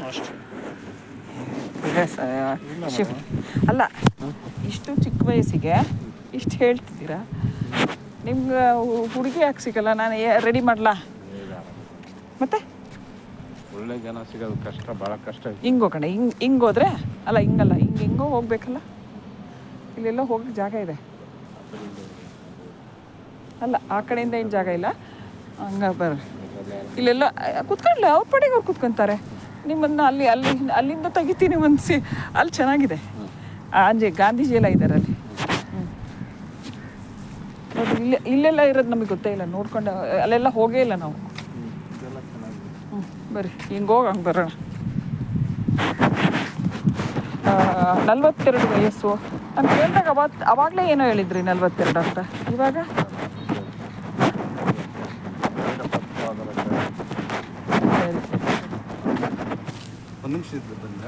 ಅಷ್ಟೇ ಅಷ್ಟೇ. ಶಿವ ಅಲ್ಲ, ಇಷ್ಟು ಚಿಕ್ಕ ವಯಸ್ಸಿಗೆ ಇಷ್ಟು ಹೇಳ್ತಿದ್ದೀರಾ. ನಿಮ್ಗೆ ಹುಡುಗಿ ಯಾಕೆ ಸಿಗಲ್ಲ? ನಾನು ರೆಡಿ ಮಾಡಲಾ? ಮತ್ತೆ ಒಳ್ಳೆ ಜನ ಸಿಗೋದು ಕಷ್ಟ, ಭಾಳ ಕಷ್ಟ. ಹಿಂಗೆ ಹೋಗೋಣ, ಹಿಂಗೆ ಹೋದ್ರೆ ಅಲ್ಲ, ಹಿಂಗಲ್ಲ, ಹಿಂಗೋ ಹೋಗ್ಬೇಕಲ್ಲ. ಇಲ್ಲೆಲ್ಲ ಹೋಗಕ್ಕೆ ಜಾಗ ಇದೆ ಅಲ್ಲ, ಆ ಕಡೆಯಿಂದ ಏನು ಜಾಗ ಇಲ್ಲ. ಹಂಗೆ ಬರ್ರಿ, ಇಲ್ಲೆಲ್ಲ ಕುತ್ಕೊಳ್ಳಿ, ಅವ್ರ ಪಡೆಗೆ ಅವ್ರು ಕುತ್ಕೊತಾರೆ. ನಿಮ್ಮನ್ನು ಅಲ್ಲಿಂದ ತೆಗಿತೀನಿ ಒಂದು ಅಲ್ಲಿ ಚೆನ್ನಾಗಿದೆ. ಗಾಂಧೀಜಿ ಎಲ್ಲ ಇದ್ದಾರೆ ಅಲ್ಲಿ. ನೋಡಿ, ಇಲ್ಲೆಲ್ಲ ಇರೋದು ನಮಗೆ ಗೊತ್ತೇ ಇಲ್ಲ, ನೋಡ್ಕೊಂಡು ಅಲ್ಲೆಲ್ಲ ಹೋಗೇ ಇಲ್ಲ ನಾವು. ಬರ್ರಿ, ಹಿಂಗೆ ಹೋಗಿ ಹಂಗೆ ಬರೋಣ. 42 ವಯಸ್ಸು ಅಂತ ಕೇಳಿದಾಗ ಅವಾಗಲೇ ಏನೋ ಹೇಳಿದ್ರಿ 42 ಅಂತ. ಇವಾಗ ಒಂದು ನಿಮಿಷ ಇದ್ದು ಬಂದ.